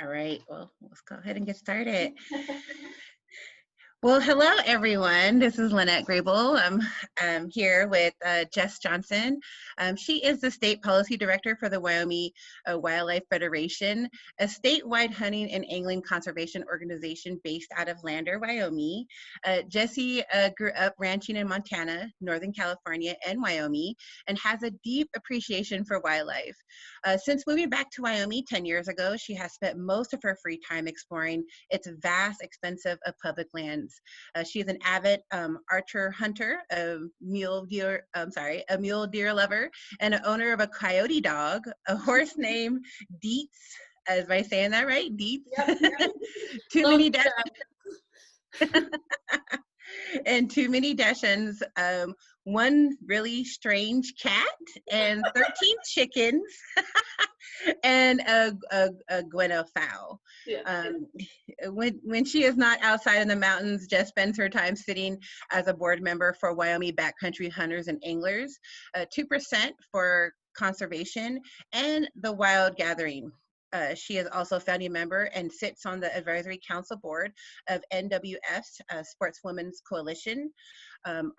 All right, well, let's go ahead and get started. Well, hello, everyone. This is Lynnette Grable. I'm here with Jess Johnson. She is the State Policy Director for the Wyoming Wildlife Federation, a statewide hunting and angling conservation organization based out of Lander, Wyoming. Jessie grew up ranching in Montana, Northern California, and Wyoming, and has a deep appreciation for wildlife. Since moving back to Wyoming 10 years ago, she has spent most of her free time exploring its vast expanse of public lands. She is an avid archer hunter, a mule deer lover, and an owner of a coyote dog, a horse named Deets. Am I saying that right? Deets? Yep. Too many and too many Dachshunds, one really strange cat, and 13 chickens, and a guinea fowl. Yeah. When she is not outside in the mountains, Jess spends her time sitting as a board member for Wyoming Backcountry Hunters and Anglers, 2% for conservation, and the Wild Gathering. She is also a founding member and sits on the advisory council board of NWF's Sportswomen's Coalition,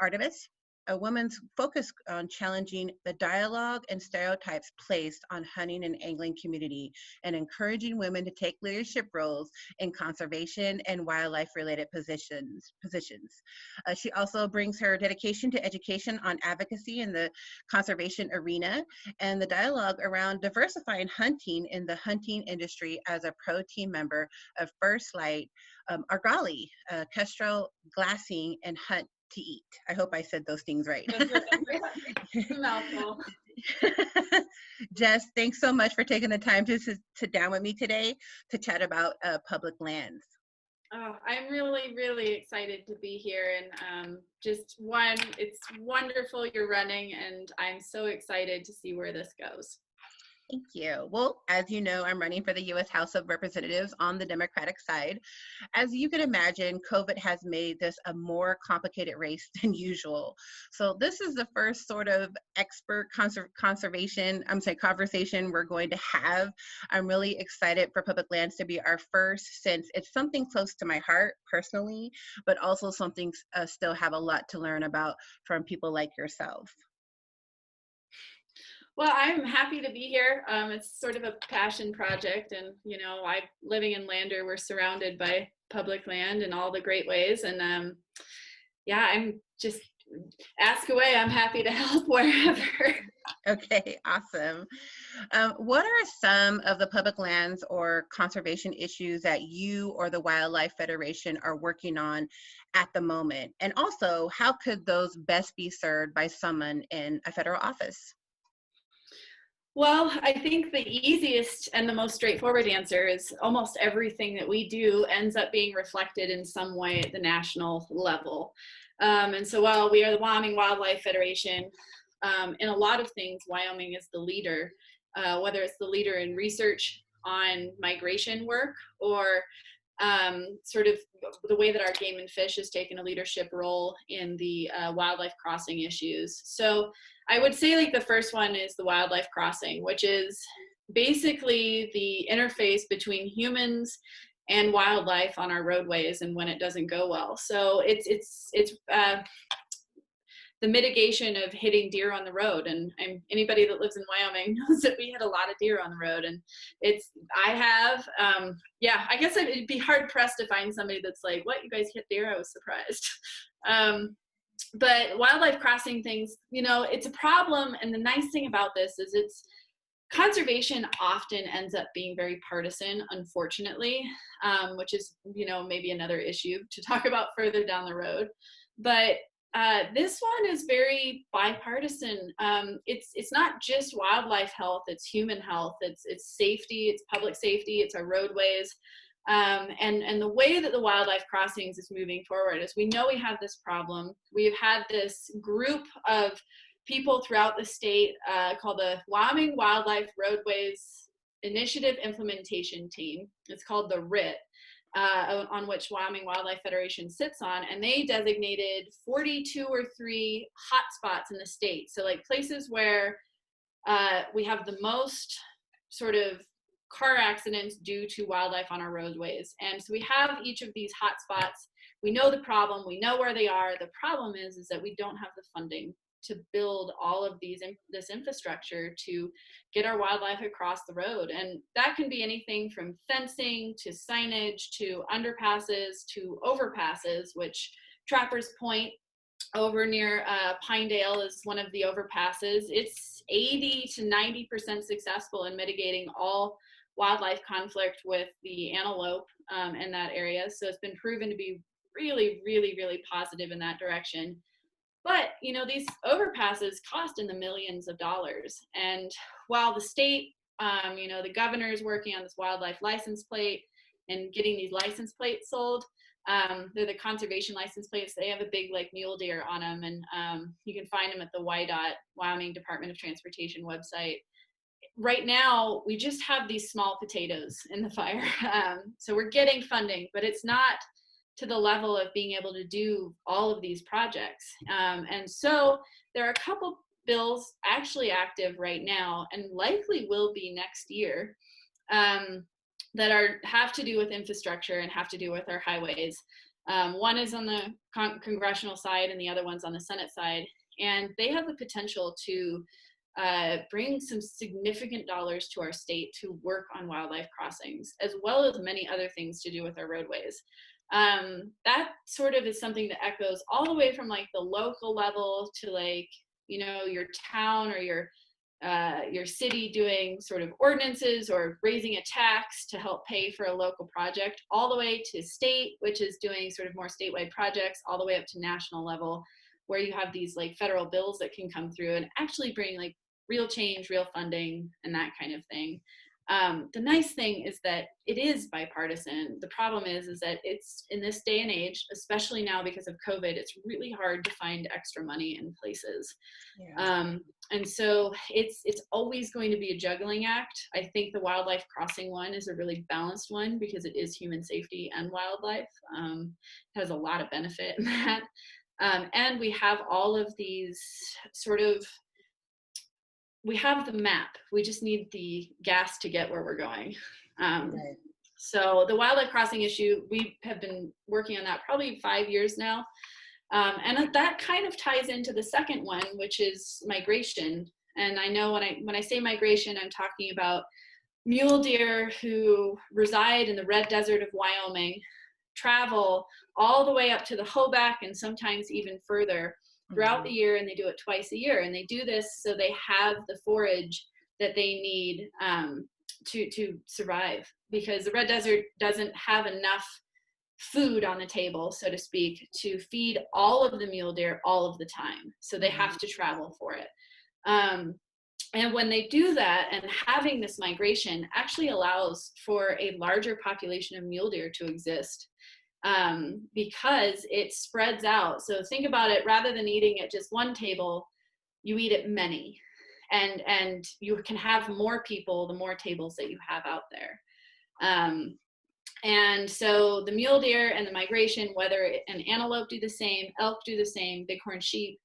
Artemis, a woman's focus on challenging the dialogue and stereotypes placed on hunting and angling community and encouraging women to take leadership roles in conservation and wildlife-related positions. She also brings her dedication to education on advocacy in the conservation arena and the dialogue around diversifying hunting in the hunting industry as a pro-team member of First Light, Argali, Kestrel, Glassing, and Hunt to Eat. I hope I said those things right. It's a mouthful. Jess, thanks so much for taking the time to sit down with me today to chat about public lands. Oh, I'm really, really excited to be here, and it's wonderful you're running, and I'm so excited to see where this goes. Thank you. Well, as you know, I'm running for the U.S. House of Representatives on the Democratic side. As you can imagine, COVID has made this a more complicated race than usual. So this is the first sort of expert conversation we're going to have. I'm really excited for public lands to be our first, since it's something close to my heart personally, but also something still have a lot to learn about from people like yourself. Well, I'm happy to be here. It's sort of a passion project, and living in Lander, we're surrounded by public land in all the great ways, and I'm just ask away. I'm happy to help wherever. Okay, awesome. What are some of the public lands or conservation issues that you or the Wildlife Federation are working on at the moment? And also, how could those best be served by someone in a federal office? Well, I think the easiest and the most straightforward answer is almost everything that we do ends up being reflected in some way at the national level. And so while we are the Wyoming Wildlife Federation, in a lot of things, Wyoming is the leader, whether it's the leader in research on migration work or sort of the way that our game and fish has taken a leadership role in the wildlife crossing issues. So I would say like the first one is the wildlife crossing, which is basically the interface between humans and wildlife on our roadways and when it doesn't go well. So it's the mitigation of hitting deer on the road, and anybody that lives in Wyoming knows that we hit a lot of deer on the road, and I guess it'd be hard pressed to find somebody that's like, what, you guys hit deer? I was surprised. But wildlife crossing things, it's a problem, and the nice thing about this is conservation often ends up being very partisan, unfortunately, which is, maybe another issue to talk about further down the road. But this one is very bipartisan. It's not just wildlife health, it's human health, it's safety, it's public safety, it's our roadways. And the way that the wildlife crossings is moving forward is we know we have this problem. We've had this group of people throughout the state called the Wyoming Wildlife Roadways Initiative Implementation Team. It's called the RIT. On which Wyoming Wildlife Federation sits on, and they designated 42 or 3 hotspots in the state. So like places where we have the most sort of car accidents due to wildlife on our roadways. And so we have each of these hot spots. We know the problem, we know where they are. The problem is that we don't have the funding to build all of this infrastructure to get our wildlife across the road. And that can be anything from fencing to signage to underpasses to overpasses, which Trappers Point over near Pinedale is one of the overpasses. It's 80 to 90% successful in mitigating all wildlife conflict with the antelope in that area. So it's been proven to be really, really, really positive in that direction. But, you know, these overpasses cost in the millions of dollars. And while the state, you know, the governor is working on this wildlife license plate and getting these license plates sold, they're the conservation license plates. They have a big like mule deer on them, and you can find them at the WYDOT, Wyoming Department of Transportation website. Right now, we just have these small potatoes in the fire. So we're getting funding, but it's not to the level of being able to do all of these projects. And so there are a couple bills actually active right now and likely will be next year that have to do with infrastructure and have to do with our highways. One is on the congressional side and the other one's on the Senate side. And they have the potential to bring some significant dollars to our state to work on wildlife crossings, as well as many other things to do with our roadways. That sort of is something that echoes all the way from like the local level to like, you know, your town or your city doing sort of ordinances or raising a tax to help pay for a local project, all the way to state, which is doing sort of more statewide projects, all the way up to national level, where you have these like federal bills that can come through and actually bring like real change, real funding, and that kind of thing. The nice thing is that it is bipartisan. The problem is that it's in this day and age, especially now because of COVID, it's really hard to find extra money in places. Yeah. And so it's always going to be a juggling act. I think the wildlife crossing one is a really balanced one because it is human safety and wildlife. It has a lot of benefit in that. And we have all of these sort of, we have the map. We just need the gas to get where we're going. Right. So the wildlife crossing issue, we have been working on that probably 5 years now. And that kind of ties into the second one, which is migration. And I know when I say migration, I'm talking about mule deer who reside in the red desert of Wyoming, travel all the way up to the Hoback and sometimes even further throughout the year, and they do it twice a year. And they do this so they have the forage that they need to survive, because the red desert doesn't have enough food on the table, so to speak, to feed all of the mule deer all of the time. So they have to travel for it. And when they do that, and having this migration actually allows for a larger population of mule deer to exist, because it spreads out. So think about it, rather than eating at just one table, you eat at many. And you can have more people the more tables that you have out there. And so the mule deer and the migration, whether an antelope do the same, elk do the same, bighorn sheep,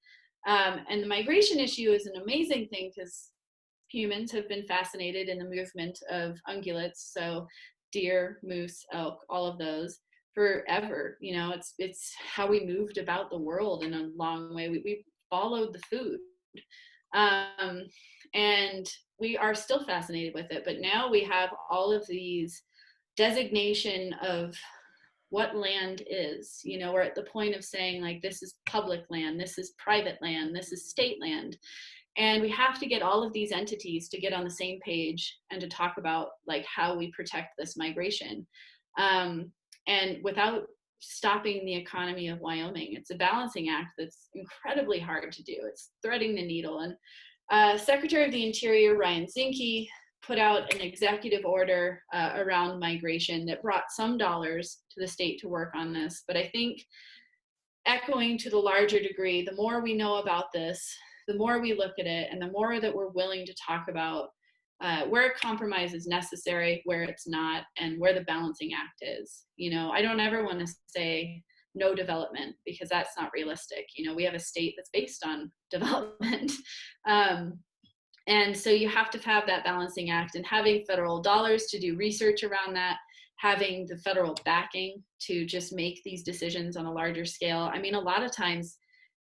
and the migration issue is an amazing thing because humans have been fascinated in the movement of ungulates, so deer, moose, elk, all of those forever. You know, it's how we moved about the world in a long way. We followed the food. And we are still fascinated with it, but now we have all of these designation of what land is. You know, we're at the point of saying like, this is public land, this is private land, this is state land. And we have to get all of these entities to get on the same page and to talk about like how we protect this migration. And without stopping the economy of Wyoming. It's a balancing act that's incredibly hard to do. It's threading the needle. And Secretary of the Interior, Ryan Zinke, put out an executive order around migration that brought some dollars to the state to work on this. But I think, echoing to the larger degree, the more we know about this, the more we look at it, and the more that we're willing to talk about where compromise is necessary, where it's not, and where the balancing act is. You know, I don't ever want to say no development, because that's not realistic. You know, we have a state that's based on development. And so you have to have that balancing act, and having federal dollars to do research around that, having the federal backing to just make these decisions on a larger scale. I mean, a lot of times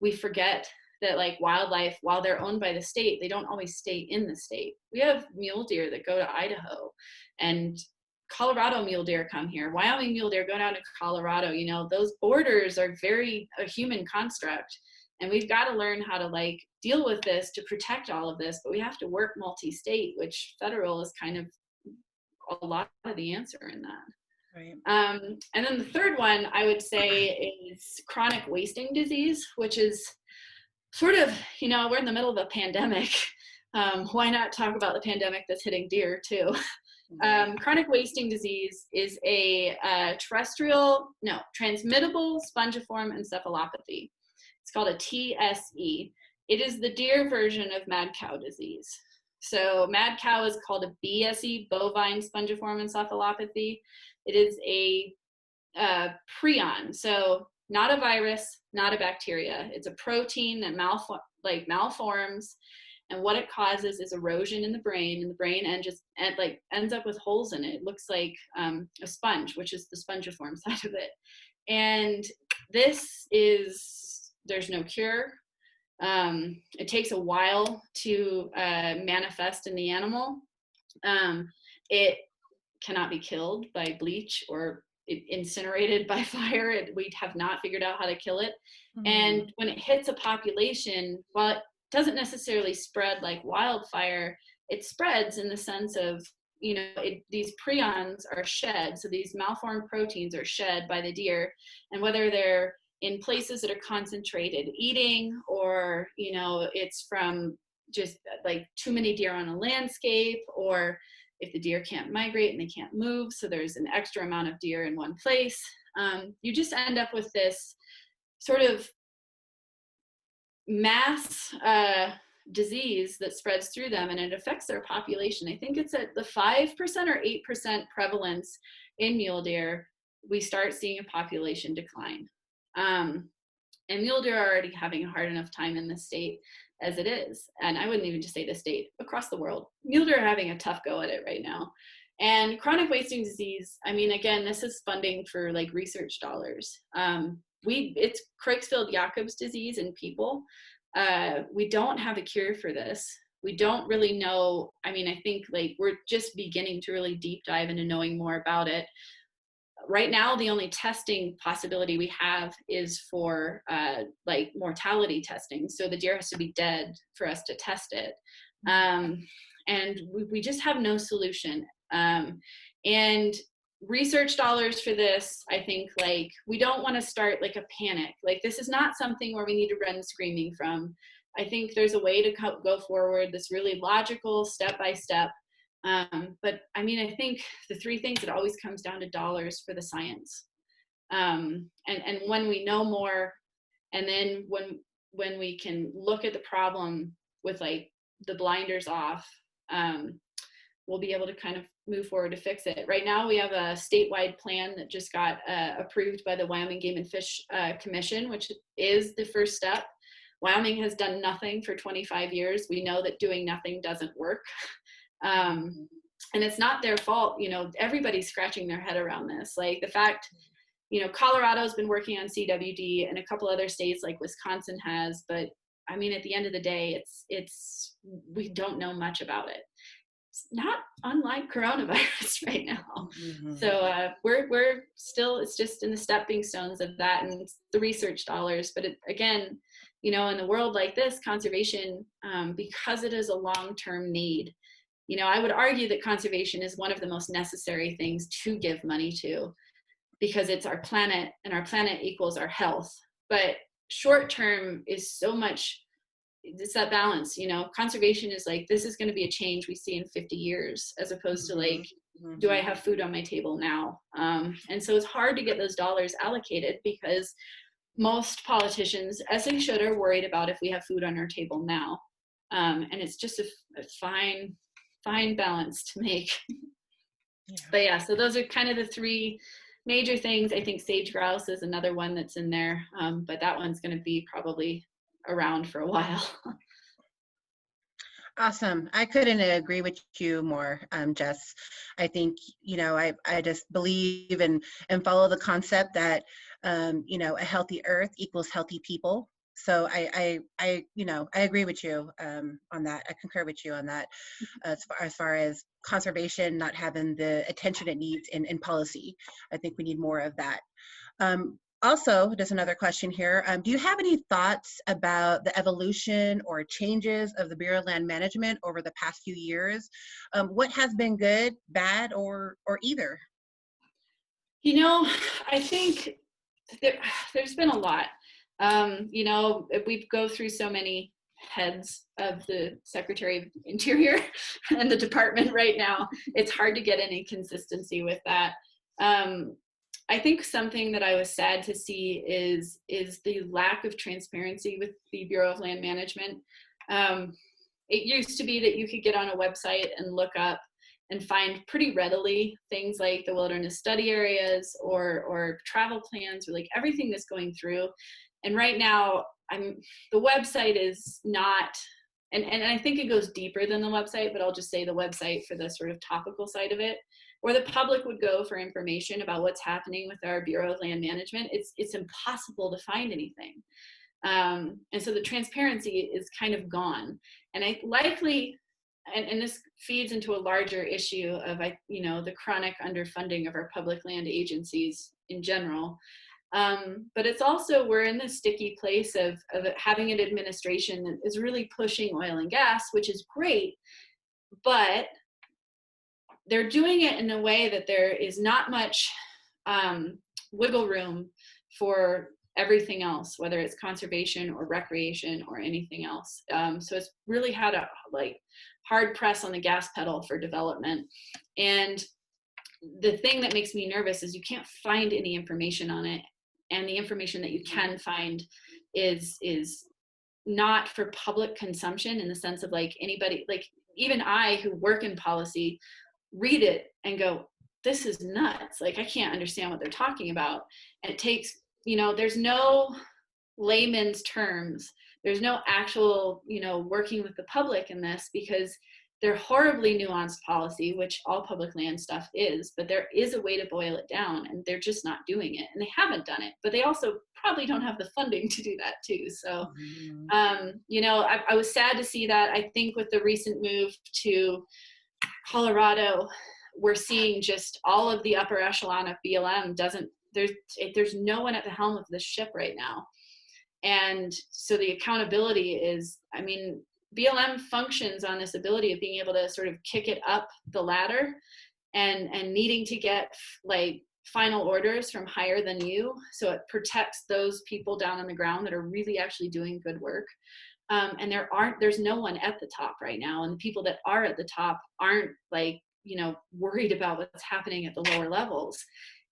we forget that like wildlife, while they're owned by the state, they don't always stay in the state. We have mule deer that go to Idaho, and Colorado mule deer come here. Wyoming mule deer go down to Colorado. You know, those borders are very a human construct. And we've got to learn how to like deal with this to protect all of this, but we have to work multi-state, which federal is kind of a lot of the answer in that. Right. And then the third one I would say is chronic wasting disease, which is sort of, you know, we're in the middle of a pandemic. Why not talk about the pandemic that's hitting deer too? Chronic wasting disease is a transmittable spongiform encephalopathy. It's called a TSE. It is the deer version of mad cow disease. So mad cow is called a BSE, bovine spongiform encephalopathy. It is a prion, so not a virus, not a bacteria. It's a protein that malforms, and what it causes is erosion in the brain, and the brain ends up with holes in it. It looks like a sponge, which is the spongiform side of it. And there's no cure. It takes a while to manifest in the animal. It cannot be killed by bleach or incinerated by fire. We have not figured out how to kill it. Mm-hmm. And when it hits a population, while it doesn't necessarily spread like wildfire, it spreads in the sense of, you know, these prions are shed. So these malformed proteins are shed by the deer, and whether they're in places that are concentrated eating, or, you know, it's from just like too many deer on a landscape, or if the deer can't migrate and they can't move, so there's an extra amount of deer in one place, you just end up with this sort of mass disease that spreads through them, and it affects their population. I think it's at the 5% or 8% prevalence in mule deer, we start seeing a population decline. And mule deer are already having a hard enough time in the state as it is. And I wouldn't even just say the state, across the world. Mule deer are having a tough go at it right now. And chronic wasting disease, I mean, again, this is funding for like research dollars. It's Creutzfeldt-Jakob's disease in people. We don't have a cure for this. We don't really know. I mean, I think like we're just beginning to really deep dive into knowing more about it. Right now, the only testing possibility we have is for like mortality testing. So the deer has to be dead for us to test it. And we just have no solution. And research dollars for this, I think, like, we don't want to start like a panic. Like, this is not something where we need to run screaming from. I think there's a way to go forward, this really logical step-by-step. But I mean, I think the three things, it always comes down to dollars for the science. And when we know more, and then when we can look at the problem with like the blinders off, we'll be able to kind of move forward to fix it. Right now, we have a statewide plan that just got approved by the Wyoming Game and Fish Commission, which is the first step. Wyoming has done nothing for 25 years. We know that doing nothing doesn't work. And it's not their fault. You know, everybody's scratching their head around this. Like the fact, you know, Colorado's been working on CWD, and a couple other states like Wisconsin has, but I mean, at the end of the day, we don't know much about it. It's not unlike coronavirus right now. Mm-hmm. So we're still, it's just in the stepping stones of that, and the research dollars. But again, you know, in a world like this, conservation, because it is a long-term need, you know, I would argue that conservation is one of the most necessary things to give money to, because it's our planet, and our planet equals our health. But short-term is so much, it's that balance, you know. Conservation is like, this is going to be a change we see in 50 years, as opposed to like, do I have food on my table now? And so it's hard to get those dollars allocated, because most politicians, as they should, are worried about if we have food on our table now. And it's just a fine balance to make. Yeah. But yeah, so those are kind of the three major things. I think sage grouse is another one that's in there, but that one's going to be probably around for a while. Awesome. I couldn't agree with you more, Jess. I think, I just believe and follow the concept that, a healthy earth equals healthy people. So I agree with you on that. I concur with you on that as far as conservation not having the attention it needs in policy. I think we need more of that. Also, there's another question here. Do you have any thoughts about the evolution or changes of the Bureau of Land Management over the past few years? What has been good, bad, or either? I think there's been a lot. We go through so many heads of the Secretary of Interior and the department right now. It's hard to get any consistency with that. I think something that I was sad to see is the lack of transparency with the Bureau of Land Management. It used to be that you could get on a website and look up and find pretty readily things like the wilderness study areas or travel plans or like everything that's going through. And right now, the website is not, and I think it goes deeper than the website, but I'll just say the website for the sort of topical side of it, where the public would go for information about what's happening with our Bureau of Land Management. It's impossible to find anything. And so the transparency is kind of gone. And I likely, and this feeds into a larger issue of, the chronic underfunding of our public land agencies in general. But it's also, we're in this sticky place of having an administration that is really pushing oil and gas, which is great, but they're doing it in a way that there is not much wiggle room for everything else, whether it's conservation or recreation or anything else. So it's really had a hard press on the gas pedal for development. And the thing that makes me nervous is you can't find any information on it. And the information that you can find is not for public consumption, in the sense of anybody, even I who work in policy, read it and go, this is nuts. I can't understand what they're talking about. And it takes, there's no layman's terms. There's no actual, working with the public in this, because they're horribly nuanced policy, which all public land stuff is, but there is a way to boil it down, and they're just not doing it. And they haven't done it, but they also probably don't have the funding to do that too. So, I was sad to see that. I think with the recent move to Colorado, we're seeing just all of the upper echelon of BLM there's no one at the helm of this ship right now. And so the accountability is, BLM functions on this ability of being able to sort of kick it up the ladder and needing to get final orders from higher than you. So it protects those people down on the ground that are really actually doing good work. And there's no one at the top right now. And the people that are at the top aren't worried about what's happening at the lower levels.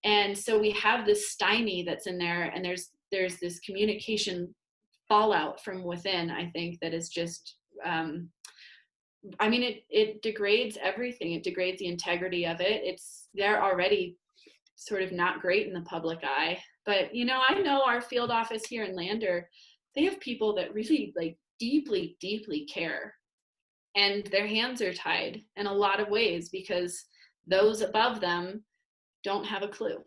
And so we have this stymie that's in there, and there's this communication fallout from within, I think, that is just, it degrades everything. It degrades the integrity of it. They're already sort of not great in the public eye. But, I know our field office here in Lander, they have people that really deeply, deeply care. And their hands are tied in a lot of ways because those above them don't have a clue.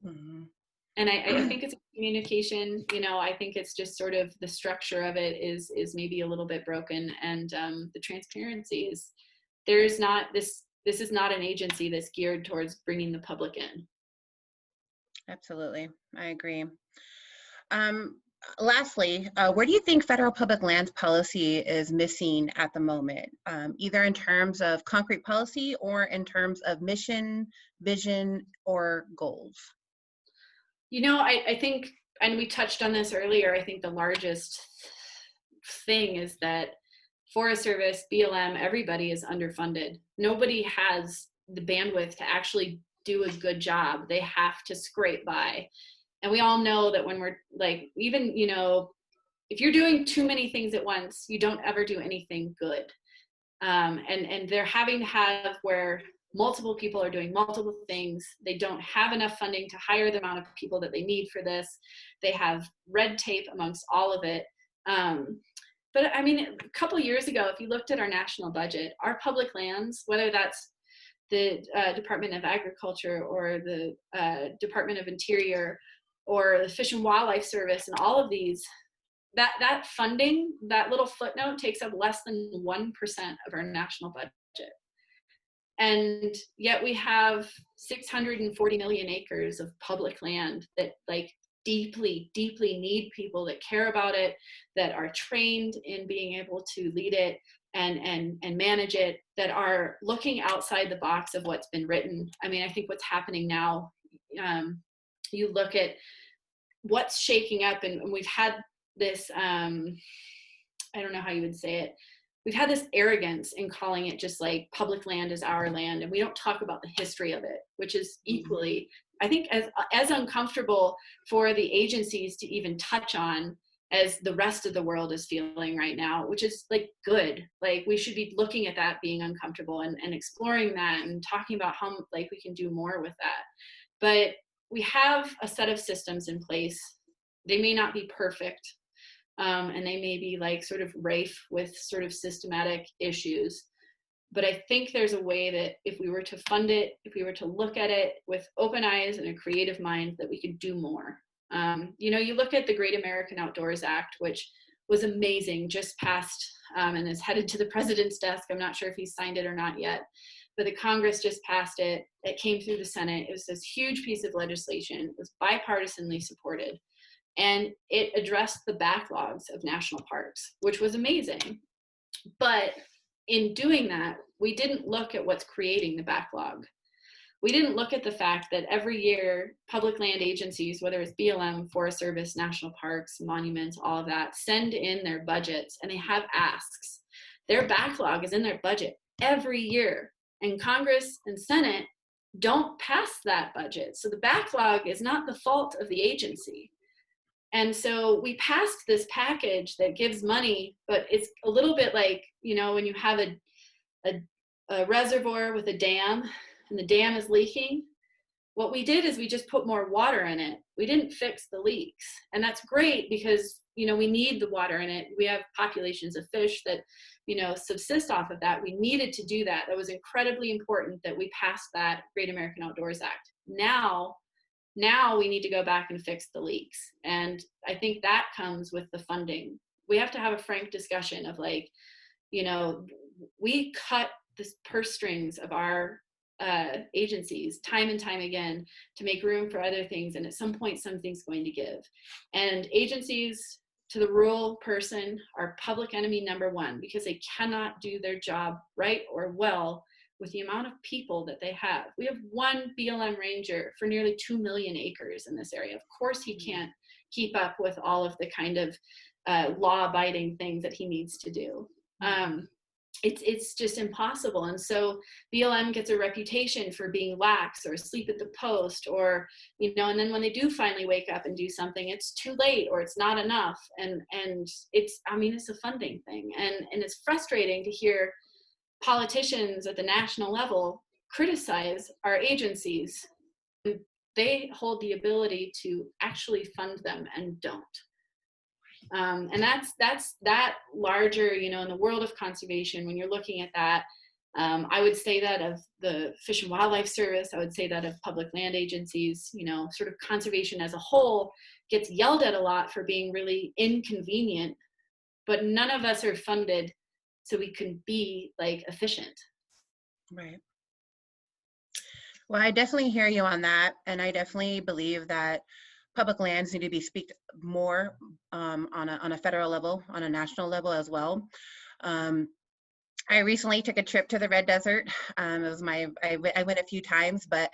Mm-hmm. And I think it's communication, I think it's just sort of the structure of it is maybe a little bit broken. And the transparency is, this is not an agency that's geared towards bringing the public in. Absolutely. I agree. Lastly, where do you think federal public lands policy is missing at the moment, either in terms of concrete policy or in terms of mission, vision, or goals? I think, and we touched on this earlier, I think the largest thing is that Forest Service, BLM, everybody is underfunded. Nobody has the bandwidth to actually do a good job. They have to scrape by. And we all know that when we're even, if you're doing too many things at once, you don't ever do anything good. And they're having to have where multiple people are doing multiple things. They don't have enough funding to hire the amount of people that they need for this. They have red tape amongst all of it. But I mean, a couple years ago, if you looked at our national budget, our public lands, whether that's the Department of Agriculture or the Department of Interior or the Fish and Wildlife Service and all of these, that funding, that little footnote takes up less than 1% of our national budget. And yet we have 640 million acres of public land that like deeply, deeply need people that care about it, that are trained in being able to lead it and manage it, that are looking outside the box of what's been written. I mean, I think what's happening now, you look at what's shaking up, and we've had this, I don't know how you would say it, we've had this arrogance in calling it just like public land is our land, and we don't talk about the history of it, which is equally, I think, as uncomfortable for the agencies to even touch on as the rest of the world is feeling right now, which is like good. Like we should be looking at that being uncomfortable and exploring that and talking about how like we can do more with that. But we have a set of systems in place. They may not be perfect, and they may be like sort of rife with sort of systematic issues. But I think there's a way that if we were to fund it, if we were to look at it with open eyes and a creative mind, that we could do more. You know, you look at the Great American Outdoors Act, which was amazing, just passed and is headed to the president's desk. I'm not sure if he's signed it or not yet, but the Congress just passed it. It came through the Senate. It was this huge piece of legislation. It was bipartisanly supported. And it addressed the backlogs of national parks, which was amazing. But in doing that, we didn't look at what's creating the backlog. We didn't look at the fact that every year public land agencies, whether it's BLM, Forest Service, national parks, monuments, all of that, send in their budgets and they have asks. Their backlog is in their budget every year, and Congress and Senate don't pass that budget. So the backlog is not the fault of the agency. And so we passed this package that gives money, but it's a little bit like, you know, when you have a reservoir with a dam and the dam is leaking, what we did is we just put more water in it. We didn't fix the leaks. And that's great because, you know, we need the water in it. We have populations of fish that, you know, subsist off of that. We needed to do that. That was incredibly important that we passed that Great American Outdoors Act. Now we need to go back and fix the leaks. And I think that comes with the funding. We have to have a frank discussion of like, you know, we cut the purse strings of our agencies time and time again to make room for other things. And at some point, something's going to give. And agencies to the rural person are public enemy number one because they cannot do their job right or well with the amount of people that they have. We have one BLM ranger for nearly 2 million acres in this area. Of course, he can't keep up with all of the kind of law-abiding things that he needs to do. It's just impossible. And so BLM gets a reputation for being lax or asleep at the post, or, you know, and then when they do finally wake up and do something, it's too late or it's not enough. And it's, I mean, it's a funding thing. And it's frustrating to hear politicians at the national level criticize our agencies. They hold the ability to actually fund them and don't. And that's that larger, you know, in the world of conservation, when you're looking at that, I would say that of the Fish and Wildlife Service, I would say that of public land agencies, you know, sort of conservation as a whole gets yelled at a lot for being really inconvenient, but none of us are funded so we can be like efficient. Right. Well, I definitely hear you on that. And I definitely believe that public lands need to be speaked more on a federal level, on a national level as well. I recently took a trip to the Red Desert. It was I went a few times, but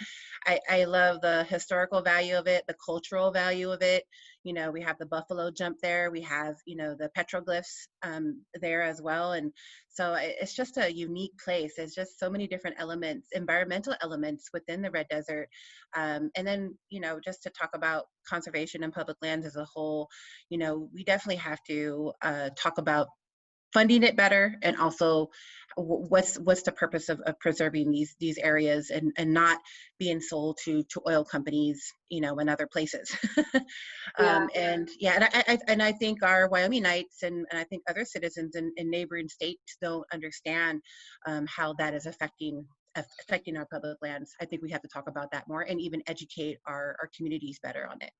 I love the historical value of it, the cultural value of it. You know, we have the buffalo jump there. We have, you know, the petroglyphs there as well. And so it's just a unique place. There's just so many different elements, environmental elements within the Red Desert. And then, you know, just to talk about conservation and public lands as a whole, you know, we definitely have to talk about funding it better, and also what's the purpose of preserving these areas and not being sold to oil companies, you know, in other places. Yeah. And yeah, and I think our Wyomingites and I think other citizens in neighboring states don't understand how that is affecting our public lands. I think we have to talk about that more and even educate our communities better on it.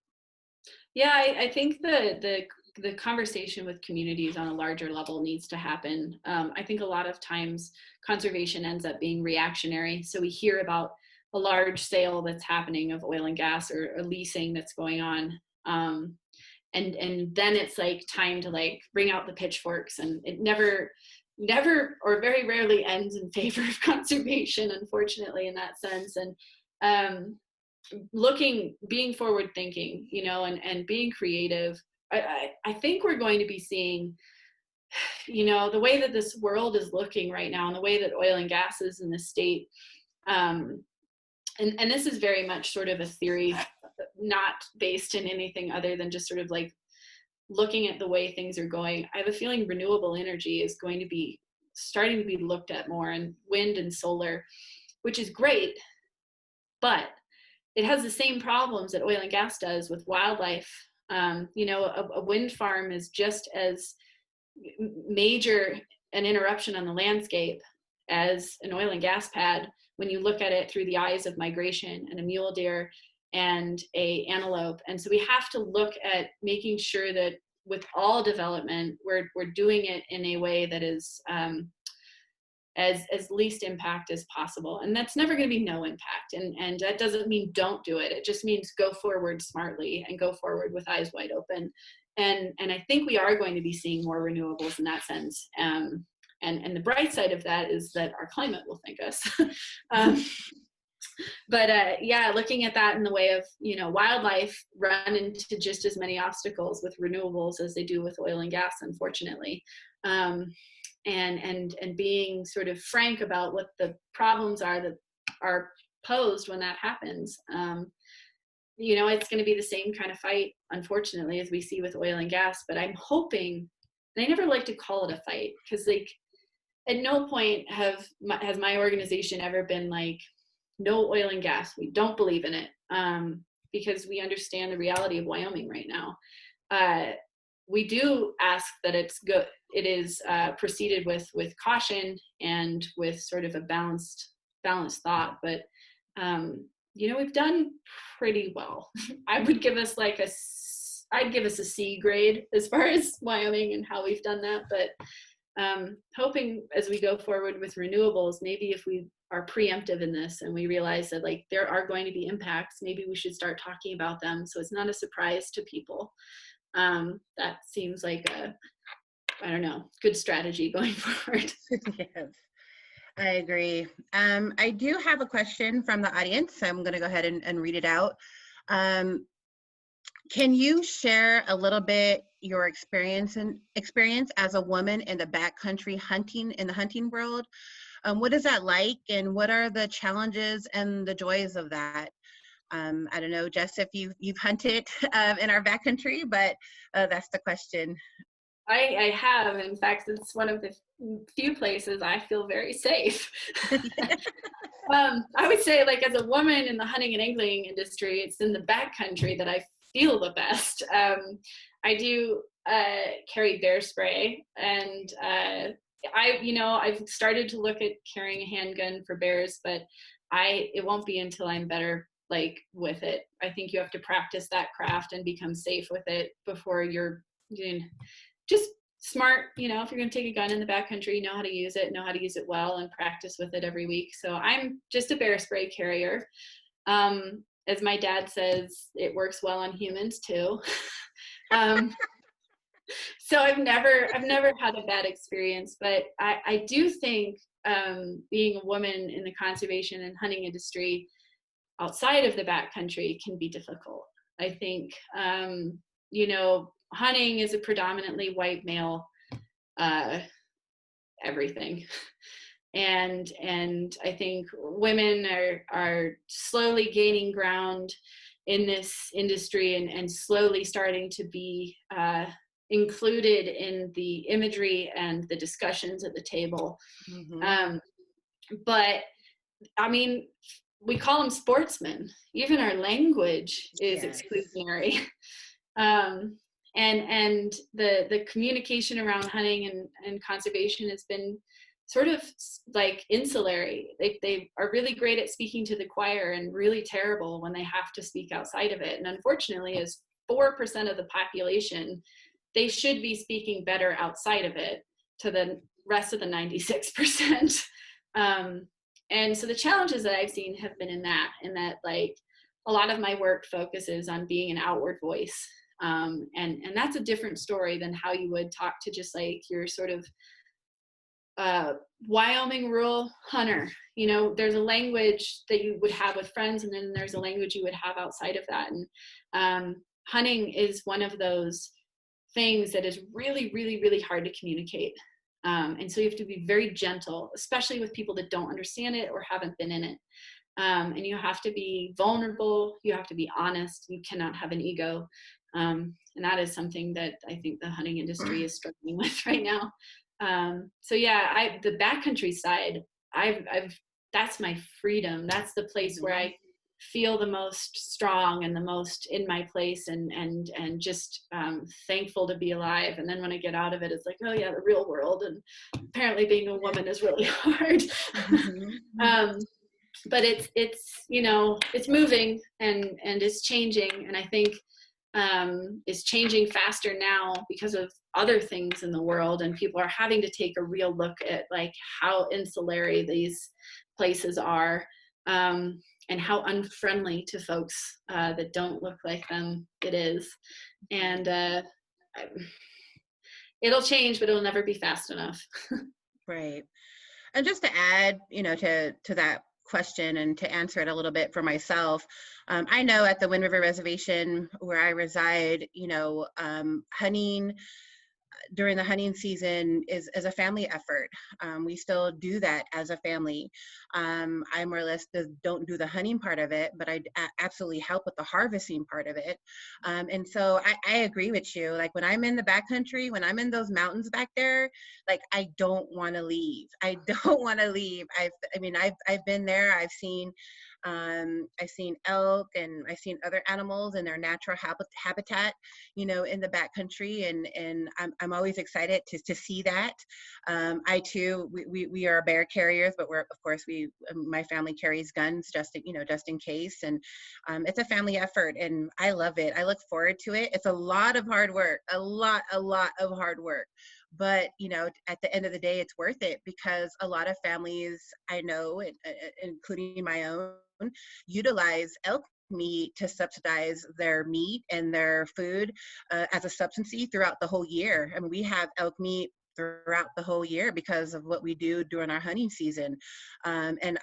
Yeah, I think the conversation with communities on a larger level needs to happen. I think a lot of times conservation ends up being reactionary. So we hear about a large sale that's happening of oil and gas, or leasing that's going on. And then it's like time to like bring out the pitchforks, and it never or very rarely ends in favor of conservation, unfortunately, in that sense. And being forward thinking, you know, and being creative. I think we're going to be seeing, you know, the way that this world is looking right now, and the way that oil and gas is in the state. And this is very much sort of a theory, not based in anything other than just sort of like looking at the way things are going. I have a feeling renewable energy is going to be starting to be looked at more, and wind and solar, which is great, but it has the same problems that oil and gas does with wildlife. You know, a wind farm is just as major an interruption on the landscape as an oil and gas pad when you look at it through the eyes of migration and a mule deer and a antelope. And so we have to look at making sure that with all development, we're doing it in a way that is as least impact as possible. And that's never going to be no impact. And that doesn't mean don't do it. It just means go forward smartly and go forward with eyes wide open. And I think we are going to be seeing more renewables in that sense. And the bright side of that is that our climate will thank us. But yeah, looking at that in the way of, you know, wildlife run into just as many obstacles with renewables as they do with oil and gas, unfortunately. And being sort of frank about what the problems are that are posed when that happens. You know, it's going to be the same kind of fight, unfortunately, as we see with oil and gas. But I'm hoping, and I never like to call it a fight, because like at no point has my organization ever been like, no oil and gas, we don't believe in it, because we understand the reality of Wyoming right now. We do ask that it is proceeded with caution and with sort of a balanced thought. But you know, we've done pretty well. I'd give us a C grade as far as Wyoming and how we've done that. But hoping as we go forward with renewables, maybe if we are preemptive in this and we realize that like there are going to be impacts, maybe we should start talking about them so it's not a surprise to people. That seems like I don't know, good strategy going forward. Yes, I agree. I do have a question from the audience, so I'm going to go ahead and read it out. Can you share a little bit your experience as a woman in the backcountry hunting, in the hunting world? What is that like, and what are the challenges and the joys of that? I don't know, Jess, if you've hunted in our backcountry, but that's the question. I have. In fact, it's one of the few places I feel very safe. I would say, like, as a woman in the hunting and angling industry, it's in the backcountry that I feel the best. I do carry bear spray, and I've started to look at carrying a handgun for bears, but it won't be until I'm better like with it. I think you have to practice that craft and become safe with it before you're just smart. You know, if you're going to take a gun in the backcountry, you know how to use it well, and practice with it every week. So I'm just a bear spray carrier. As my dad says, it works well on humans too. So I've never had a bad experience, but I do think being a woman in the conservation and hunting industry outside of the backcountry can be difficult. I think, hunting is a predominantly white male everything. And I think women are slowly gaining ground in this industry and slowly starting to be included in the imagery and the discussions at the table. Mm-hmm. But I mean, we call them sportsmen. Even our language is Yes. exclusionary. um, and the communication around hunting and conservation has been sort of like insulary. They are really great at speaking to the choir and really terrible when they have to speak outside of it. And unfortunately, as 4% of the population, they should be speaking better outside of it to the rest of the 96%. And so the challenges that I've seen have been in that like a lot of my work focuses on being an outward voice. And that's a different story than how you would talk to just like your sort of Wyoming rural hunter. You know, there's a language that you would have with friends, and then there's a language you would have outside of that. And hunting is one of those things that is really, really, really hard to communicate. And so you have to be very gentle, especially with people that don't understand it or haven't been in it. And you have to be vulnerable. You have to be honest. You cannot have an ego. And that is something that I think the hunting industry is struggling with right now. So yeah, the backcountry side, that's my freedom. That's the place where I feel the most strong and the most in my place and just thankful to be alive. And then when I get out of it, it's like, oh yeah, the real world. And apparently being a woman is really hard. But it's, you know, it's moving and it's changing. And I think is changing faster now because of other things in the world, and people are having to take a real look at like how insulary these places are, and how unfriendly to folks that don't look like them it is. And it'll change, but it'll never be fast enough. Right. And just to add, you know, to that question and to answer it a little bit for myself, I know at the Wind River Reservation where I reside, you know, hunting during the hunting season is a family effort. We still do that as a family. I more or less don't do the hunting part of it, but I absolutely help with the harvesting part of it. And so I agree with you. Like when I'm in the backcountry, when I'm in those mountains back there, like I don't want to leave. I don't want to leave. I've been there. I've seen elk and I've seen other animals in their natural habitat, you know, in the backcountry, and I'm always excited to see that. I too, we are bear carriers, but my family carries guns just in case, and it's a family effort, and I love it. I look forward to it. It's a lot of hard work, a lot of hard work. But, you know, at the end of the day, it's worth it because a lot of families I know, including my own, utilize elk meat to subsidize their meat and their food as a subsidy throughout the whole year. I mean, we have elk meat throughout the whole year because of what we do during our hunting season. And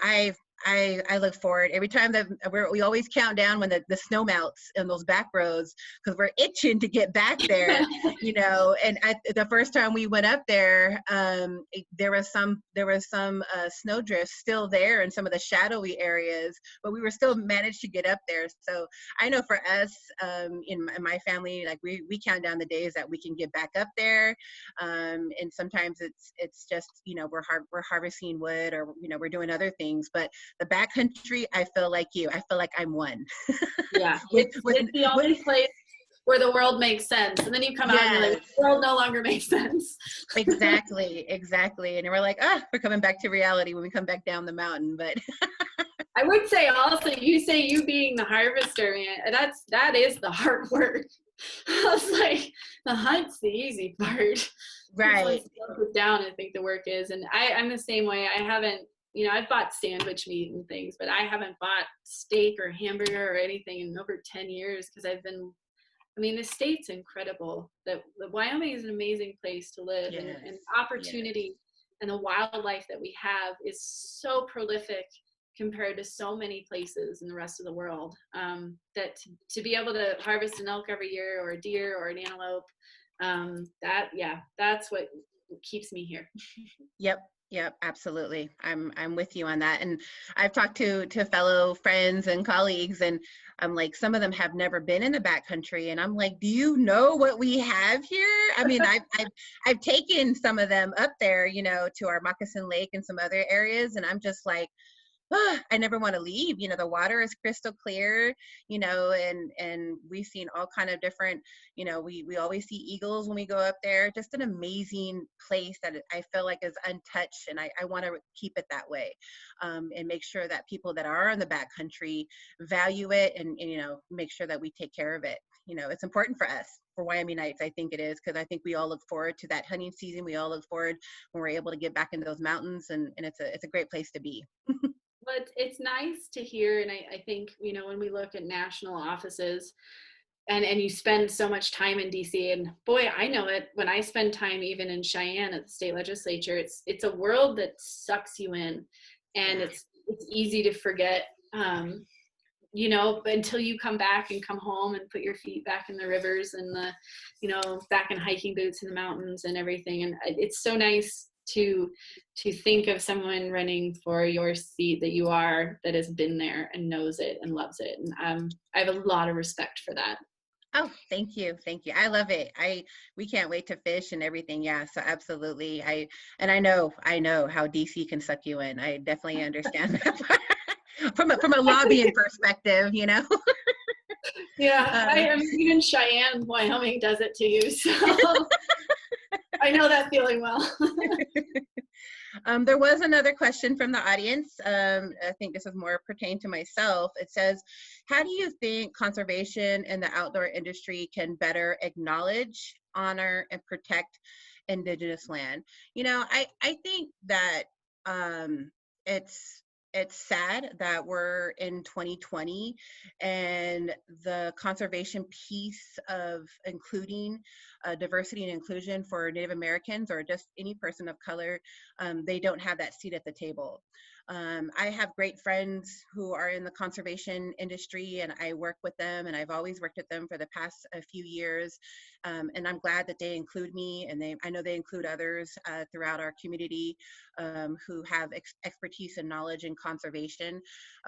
I look forward every time that we always count down when the snow melts in those back roads because we're itching to get back there, you know. And the first time we went up there, there was some snow drift still there in some of the shadowy areas, but we were still managed to get up there. So I know for us in my family, like we count down the days that we can get back up there, and sometimes it's just, you know, we're harvesting wood, or, you know, we're doing other things, but the backcountry, I feel like you. I feel like I'm one. Yeah, it's the only place where the world makes sense. And then you come out and you're like, the world no longer makes sense. Exactly. And we're like, we're coming back to reality when we come back down the mountain. But I would say also, you being the harvester, man, that is the hard work. I was like, the hunt's the easy part. Right. Put down, I think the work is. And I'm the same way. I haven't, you know, I've bought sandwich meat and things, but I haven't bought steak or hamburger or anything in over 10 years because the state's incredible. The Wyoming is an amazing place to live, and opportunity and the wildlife that we have is so prolific compared to so many places in the rest of the world, that to be able to harvest an elk every year, or a deer or an antelope, that's what keeps me here. Yep. Yep, absolutely. I'm with you on that. And I've talked to fellow friends and colleagues, and I'm like, some of them have never been in the backcountry, and I'm like, do you know what we have here? I mean, I've taken some of them up there, to our Moccasin Lake and some other areas, and I'm just like, I never want to leave. The water is crystal clear, and we've seen all kind of different, we always see eagles when we go up there. Just an amazing place that I feel like is untouched, and I want to keep it that way, and make sure that people that are in the backcountry value it, and make sure that we take care of it. It's important for us. For Wyomingites, I think it is, because I think we all look forward to that hunting season. We all look forward when we're able to get back into those mountains, and it's a great place to be. But it's nice to hear, and I think, when we look at national offices, and you spend so much time in DC, and boy, I know it when I spend time even in Cheyenne at the state legislature, it's a world that sucks you in, and Yeah. it's easy to forget, until you come back and come home and put your feet back in the rivers and back in hiking boots in the mountains and everything. And it's so nice to think of someone running for your seat that has been there and knows it and loves it. And I have a lot of respect for that. Oh, thank you. Thank you. I love it. We can't wait to fish and everything. Yeah, so absolutely. I know how DC can suck you in. I definitely understand that from a lobbying perspective. Yeah, Uh, I mean, even Cheyenne, Wyoming does it to you. So I know that feeling well. There was another question from the audience. I think this is more pertaining to myself. It says, how do you think conservation and the outdoor industry can better acknowledge, honor, and protect Indigenous land? I think that it's it's sad that we're in 2020 and the conservation piece of including diversity and inclusion for Native Americans or just any person of color, they don't have that seat at the table. I have great friends who are in the conservation industry, and I work with them, and I've always worked with them for the past few years. And I'm glad that they include me, and I know they include others throughout our community who have expertise and knowledge in conservation.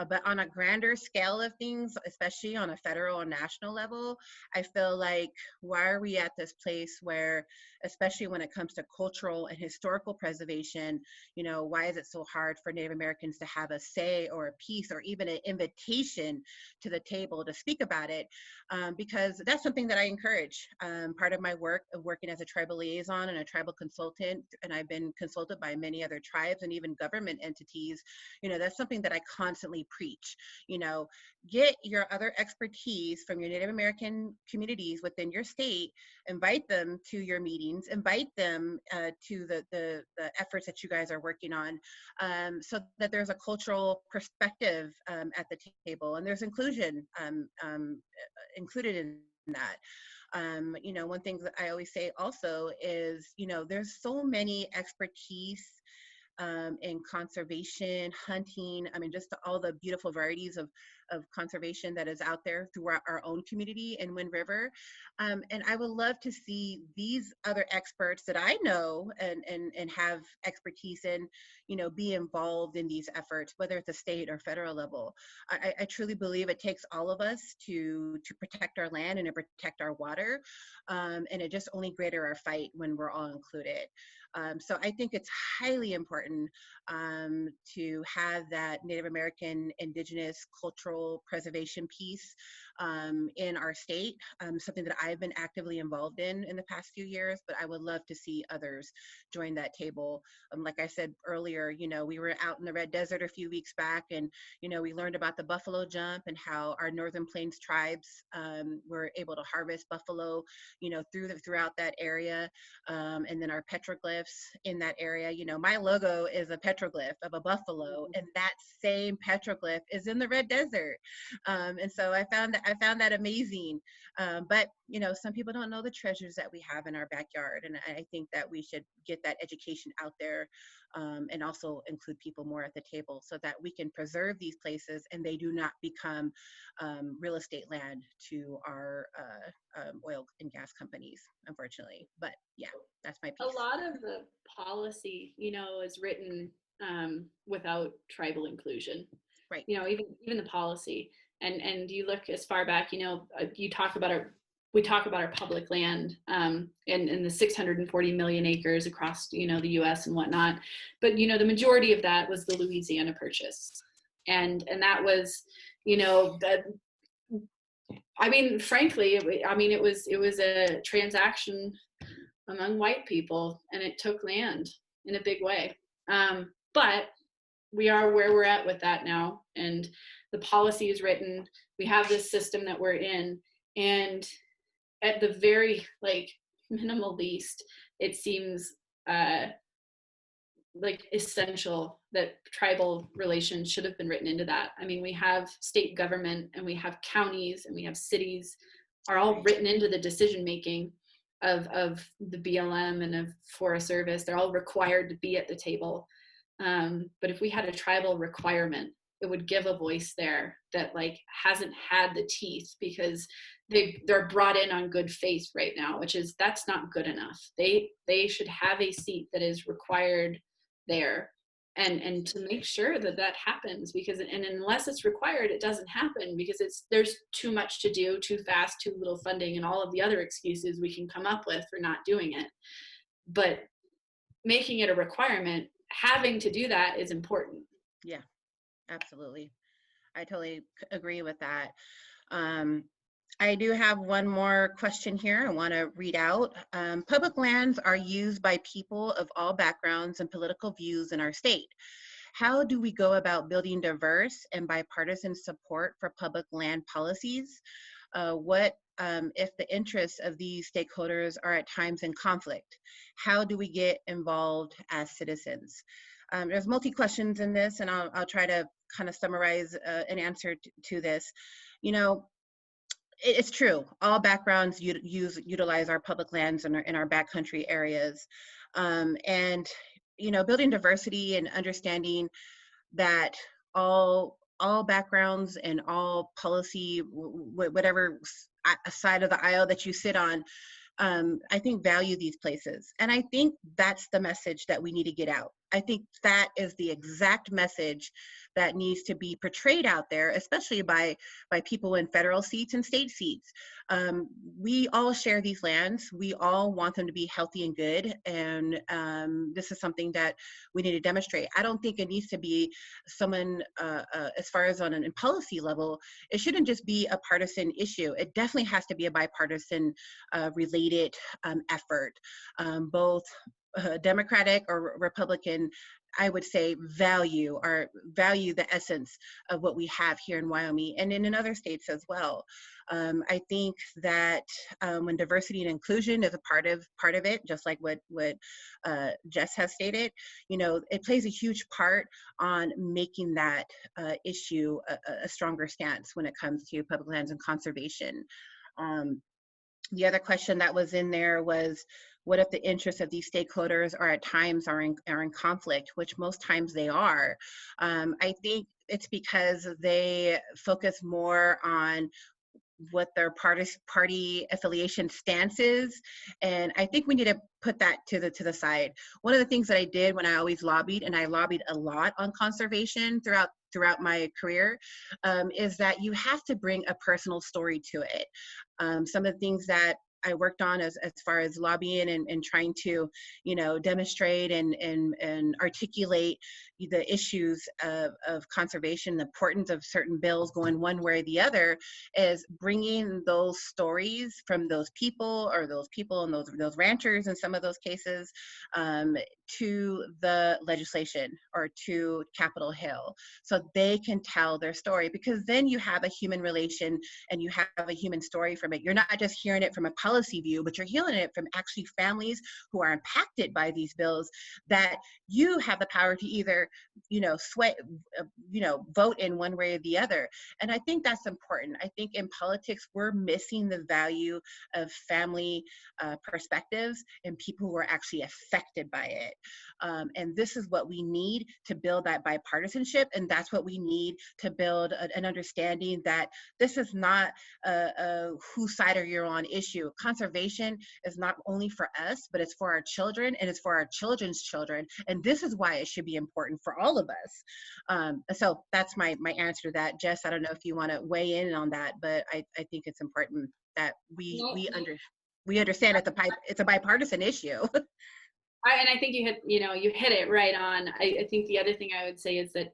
But on a grander scale of things, especially on a federal and national level, I feel like, why are we at this place where, especially when it comes to cultural and historical preservation, why is it so hard for Native Americans to have a say or a piece or even an invitation to the table to speak about it? Because that's something that I encourage. Part of my work of working as a tribal liaison and a tribal consultant, and I've been consulted by many other tribes and even government entities, that's something that I constantly preach. Get your other expertise from your Native American communities within your state, invite them to your meetings, invite them to the efforts that you guys are working on, so that there's a cultural perspective at the table, and there's inclusion included in that. One thing that I always say also is, there's so many expertise in conservation, hunting. I mean, just all the beautiful varieties of conservation that is out there through our own community in Wind River. And I would love to see these other experts that I know and have expertise in, be involved in these efforts, whether it's a state or federal level. I truly believe it takes all of us to protect our land and to protect our water. And it just only greater our fight when we're all included. So I think it's highly important to have that Native American Indigenous cultural preservation piece in our state, something that I've been actively involved in the past few years, but I would love to see others join that table. Like I said earlier, we were out in the Red Desert a few weeks back, and, we learned about the buffalo jump and how our Northern Plains tribes were able to harvest buffalo, throughout that area. And then our petroglyphs in that area. My logo is a petroglyph of a buffalo, and that same petroglyph is in the Red Desert. desert. And so I found that amazing. But some people don't know the treasures that we have in our backyard, and I think that we should get that education out there, and also include people more at the table so that we can preserve these places and they do not become real estate land to our oil and gas companies, unfortunately. But yeah, that's my A piece. lot of the policy, is written without tribal inclusion. Right. Even the policy, and you look as far back, you talk about we talk about our public land, and the 640 million acres across, the U.S. and whatnot. But, the majority of that was the Louisiana Purchase. And that was, frankly, it was a transaction among white people, and it took land in a big way. But we are where we're at with that now, and the policy is written. We have this system that we're in, and at the very minimal least, it seems essential that tribal relations should have been written into that. We have state government, and we have counties, and we have cities are all written into the decision making of the BLM and of Forest Service. They're all required to be at the table. But if we had a tribal requirement, it would give a voice there that hasn't had the teeth, because they're brought in on good faith right now, that's not good enough. They should have a seat that is required there, and to make sure that happens, because unless it's required, it doesn't happen, because there's too much to do, too fast, too little funding, and all of the other excuses we can come up with for not doing it. But making it a requirement, having to do that, is important. Yeah, absolutely. I totally agree with that. I do have one more question here I want to read out. Public lands are used by people of all backgrounds and political views in our state. How do we go about building diverse and bipartisan support for public land policies? What if the interests of these stakeholders are at times in conflict? How do we get involved as citizens? There's multi questions in this, and I'll try to kind of summarize an answer to this. It's true. All backgrounds utilize our public lands in our backcountry areas, and building diversity and understanding that all backgrounds and all policy, whatever side of the aisle that you sit on, I think value these places. And I think that's the message that we need to get out. I think that is the exact message that needs to be portrayed out there, especially by people in federal seats and state seats. We all share these lands. We all want them to be healthy and good. And this is something that we need to demonstrate. I don't think it needs to be someone, as far as on an policy level, it shouldn't just be a partisan issue. It definitely has to be a bipartisan related effort, both Democratic or Republican. I would say value the essence of what we have here in Wyoming and in other states as well. I think that when diversity and inclusion is a part of it, just like what Jess has stated, it plays a huge part on making that issue a stronger stance when it comes to public lands and conservation. The other question that was in there was, what if the interests of these stakeholders are at times are in conflict, which most times they are. I think it's because they focus more on what their party affiliation stance is, and I think we need to put that to the side. One of the things that I did when I always lobbied, and I lobbied a lot on conservation throughout my career, is that you have to bring a personal story to it. Some of the things that I worked on as far as lobbying and trying to, demonstrate and articulate the issues of conservation, the importance of certain bills going one way or the other, is bringing those stories from those people and those ranchers in some of those cases, to the legislation or to Capitol Hill, so they can tell their story, because then you have a human relation and you have a human story from it. You're not just hearing it from a policy view, but you're hearing it from actually families who are impacted by these bills, that you have the power to either ever, vote in one way or the other. And I think that's important. I think in politics, we're missing the value of family perspectives and people who are actually affected by it. And this is what we need to build that bipartisanship. And that's what we need to build an understanding that this is not a whose side are you on issue. Conservation is not only for us, but it's for our children and it's for our children's children. And this is why it should be important for all of us. So that's my answer to that. Jess, I don't know if you want to weigh in on that, but I think it's important that we understand it's a bipartisan issue. And I think you hit it right on. I think the other thing I would say is that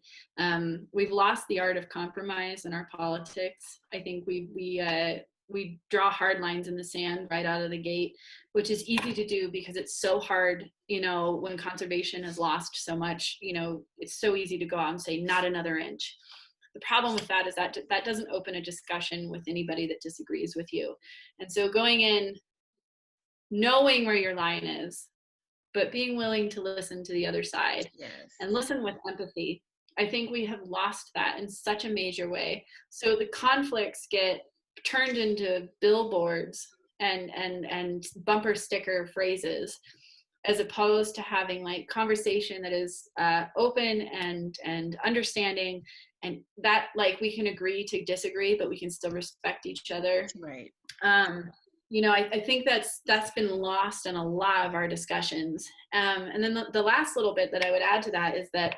we've lost the art of compromise in our politics. I think we draw hard lines in the sand right out of the gate, which is easy to do because it's so hard, when conservation has lost so much, it's so easy to go out and say, not another inch. The problem with that is that doesn't open a discussion with anybody that disagrees with you. And so going in, knowing where your line is, but being willing to listen to the other side. Yes. And listen with empathy. I think we have lost that in such a major way. So the conflicts get turned into billboards and bumper sticker phrases, as opposed to having like conversation that is open and understanding, and that like we can agree to disagree, but we can still respect each other. Right. I think that's been lost in a lot of our discussions. And then the last little bit that I would add to that is that,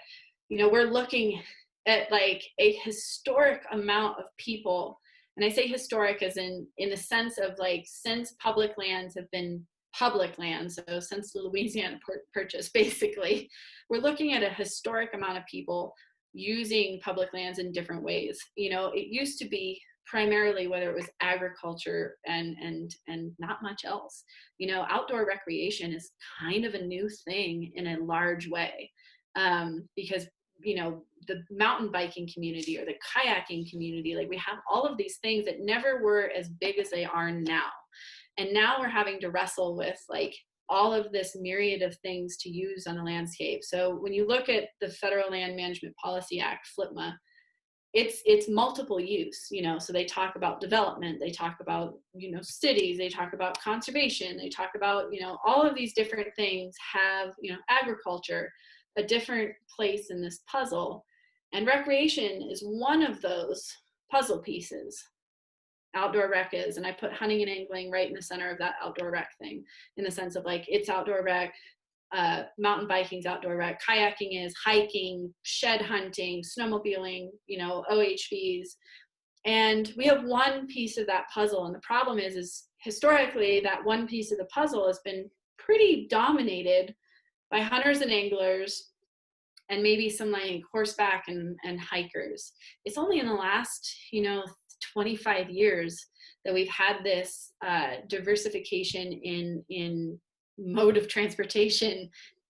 we're looking at like a historic amount of people. And I say historic as in the sense of like, since public lands have been public lands, so since the Louisiana Purchase, basically, we're looking at a historic amount of people using public lands in different ways. It used to be primarily whether it was agriculture and not much else. Outdoor recreation is kind of a new thing in a large way, because the mountain biking community or the kayaking community, like we have all of these things that never were as big as they are now. And now we're having to wrestle with like all of this myriad of things to use on a landscape. So when you look at the Federal Land Management Policy Act, FLPMA, it's multiple use, so they talk about development, they talk about, cities, they talk about conservation, they talk about, all of these different things have, agriculture, a different place in this puzzle. And recreation is one of those puzzle pieces. Outdoor rec is, and I put hunting and angling right in the center of that outdoor rec thing, in the sense of like, it's outdoor rec, mountain biking's outdoor rec, kayaking is, hiking, shed hunting, snowmobiling, OHVs. And we have one piece of that puzzle. And the problem is historically that one piece of the puzzle has been pretty dominated by hunters and anglers and maybe some like horseback and hikers. It's only in the last, 25 years that we've had this diversification in mode of transportation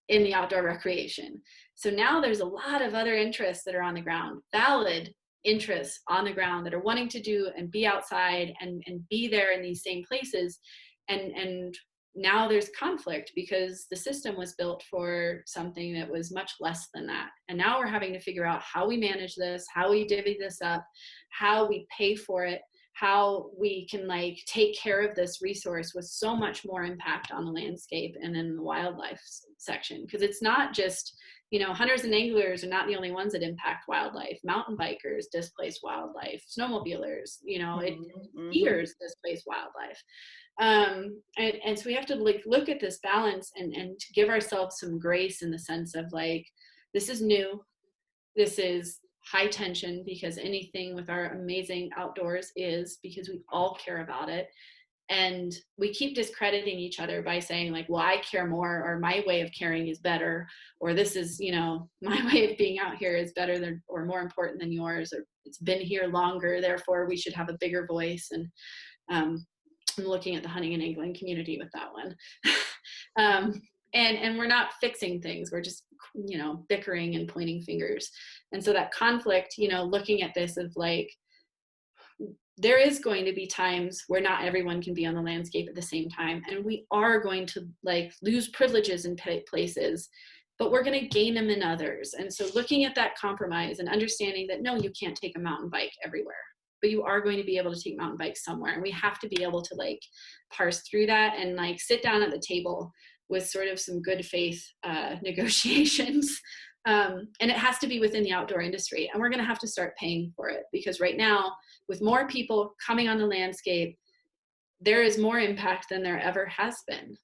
in the outdoor recreation. So now there's a lot of other interests that are on the ground, valid interests on the ground that are wanting to do and be outside and be there in these same places. And now there's conflict because the system was built for something that was much less than that. And now we're having to figure out how we manage this, how we divvy this up, how we pay for it, how we can like take care of this resource with so much more impact on the landscape and in the wildlife section. Because it's not just, hunters and anglers are not the only ones that impact wildlife. Mountain bikers displace wildlife, snowmobilers, skiers displace wildlife. And so we have to like look at this balance and give ourselves some grace in the sense of like, this is new, this is high tension, because anything with our amazing outdoors is, because we all care about it. And we keep discrediting each other by saying like, well, I care more, or my way of caring is better, or this is, my way of being out here is better than, or more important than yours, or it's been here longer, therefore we should have a bigger voice. And I'm looking at the hunting and angling community with that one. And we're not fixing things. We're just, bickering and pointing fingers. And so that conflict, looking at this of like, there is going to be times where not everyone can be on the landscape at the same time. And we are going to like lose privileges in places. but we're going to gain them in others. And so looking at that compromise and understanding that, no, you can't take a mountain bike everywhere, but you are going to be able to take mountain bikes somewhere. And we have to be able to like parse through that and like sit down at the table with sort of some good faith negotiations. And it has to be within the outdoor industry. And we're going to have to start paying for it, because right now, with more people coming on the landscape, there is more impact than there ever has been.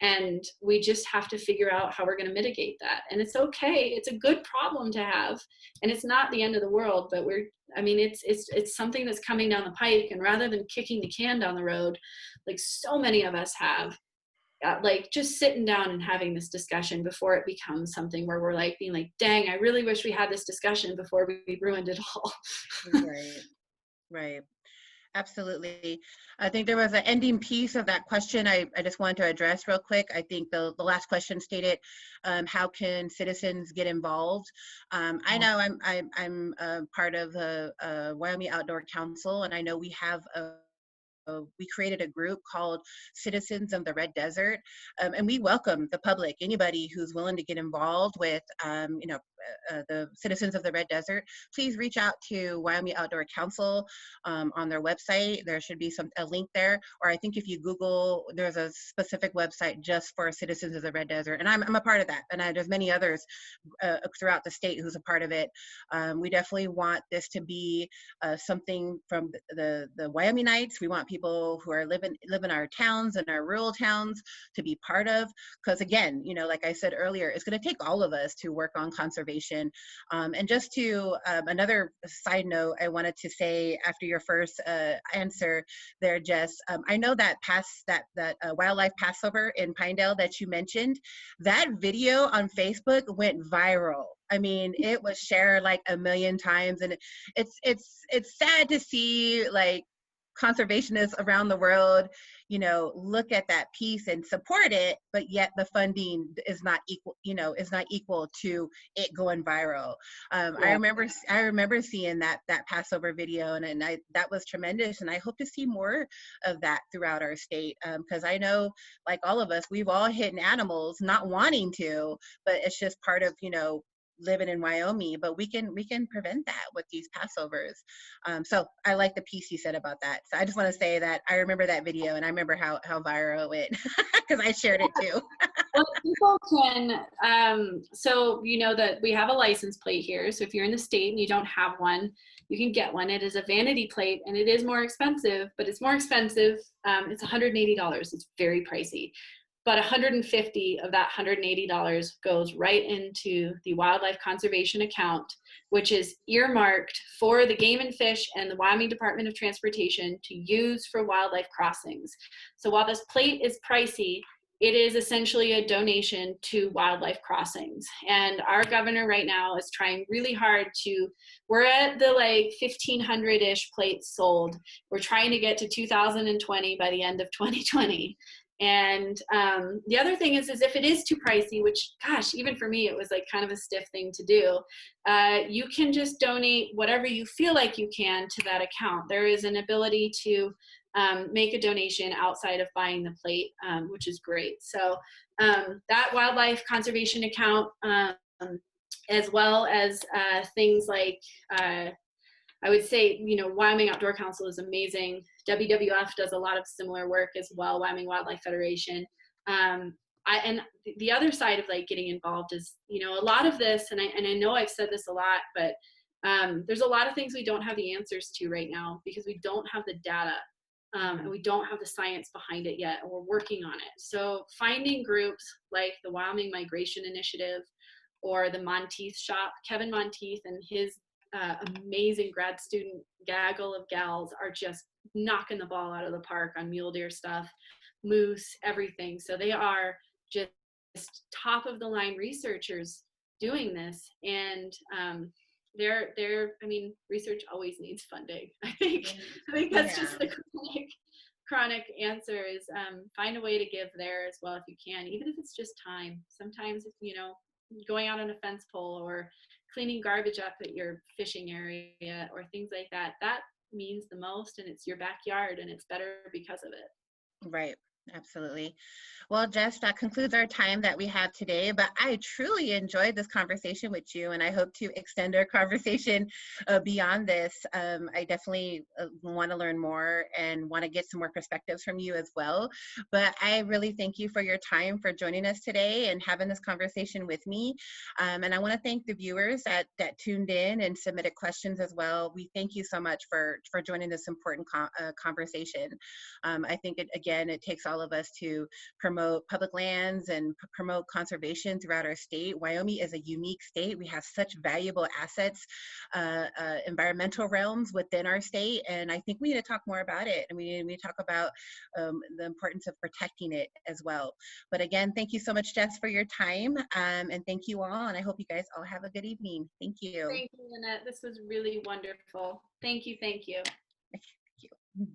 And we just have to figure out how we're going to mitigate that. And it's okay. It's a good problem to have. And it's not the end of the world, but it's something that's coming down the pike. And rather than kicking the can down the road, like so many of us have, like just sitting down and having this discussion before it becomes something where we're like being like, dang, I really wish we had this discussion before we ruined it all. Right. Right. Absolutely. I think there was an ending piece of that question I just wanted to address real quick. I think the last question stated, how can citizens get involved? I know I'm part of the Wyoming Outdoor Council, and I know we created a group called Citizens of the Red Desert, and we welcome the public, anybody who's willing to get involved with, the Citizens of the Red Desert. Please reach out to Wyoming Outdoor Council on their website. There should be a link there, or I think if you Google, there's a specific website just for Citizens of the Red Desert, and I'm a part of that, and there's many others throughout the state who's a part of it. We definitely want this to be something from the Wyomingites. We want people who are live in our towns and our rural towns to be part of, because again, like I said earlier, it's going to take all of us to work on conservation. And just to another side note, I wanted to say after your first answer there, Jess, I know that wildlife Passover in Pinedale that you mentioned, that video on Facebook went viral. I mean, it was shared like 1 million times, and it's sad to see like conservationists around the world, look at that piece and support it, but yet the funding is not equal to it going viral. Yeah. I remember seeing that Passover video, and that was tremendous, and I hope to see more of that throughout our state, because I know, like all of us, we've all hit animals not wanting to, but it's just part of living in Wyoming, but we can prevent that with these Passovers. So I like the piece you said about that. So I just want to say that I remember that video, and I remember how viral it went because I shared it too. Well, people can, so that we have a license plate here. So if you're in the state and you don't have one, you can get one. It is a vanity plate, and it is more expensive, but it's more expensive. It's $180. It's very pricey. But $150 of that $180 goes right into the wildlife conservation account, which is earmarked for the Game and Fish and the Wyoming Department of Transportation to use for wildlife crossings. So while this plate is pricey, it is essentially a donation to wildlife crossings. And our governor right now is trying really hard we're at the like 1,500-ish plates sold. We're trying to get to 2,020 by the end of 2020. And the other thing is if it is too pricey, which, gosh, even for me, it was like kind of a stiff thing to do, you can just donate whatever you feel like you can to that account. There is an ability to make a donation outside of buying the plate, which is great. So that wildlife conservation account, as well as things like, I would say, Wyoming Outdoor Council is amazing. WWF does a lot of similar work as well, Wyoming Wildlife Federation. And the other side of like getting involved is, a lot of this, and I know I've said this a lot, but there's a lot of things we don't have the answers to right now because we don't have the data, and we don't have the science behind it yet, and we're working on it. So finding groups like the Wyoming Migration Initiative or the Monteith Shop, Kevin Monteith and his amazing grad student gaggle of gals are just knocking the ball out of the park on mule deer stuff, moose, everything. So they are just top of the line researchers doing this. And research always needs funding. I think that's just the chronic answer is find a way to give there as well if you can, even if it's just time. Sometimes, going out on a fence pole or cleaning garbage up at your fishing area or things like that, that means the most, and it's your backyard and it's better because of it. Right. Absolutely. Well, Jess, that concludes our time that we have today, but I truly enjoyed this conversation with you, and I hope to extend our conversation beyond this. I definitely want to learn more and want to get some more perspectives from you as well. But I really thank you for your time, for joining us today and having this conversation with me. And I want to thank the viewers that tuned in and submitted questions as well. We thank you so much for joining this important conversation. I think, again, it takes all of us to promote public lands and promote conservation throughout our state. Wyoming is a unique state. We have such valuable assets, environmental realms within our state, and I think we need to talk more about it, and we need to talk about the importance of protecting it as well. But again, thank you so much, Jess, for your time, and thank you all, and I hope you guys all have a good evening. Thank you. Thank you, Lynnette. This was really wonderful. Thank you. Thank you. Thank you.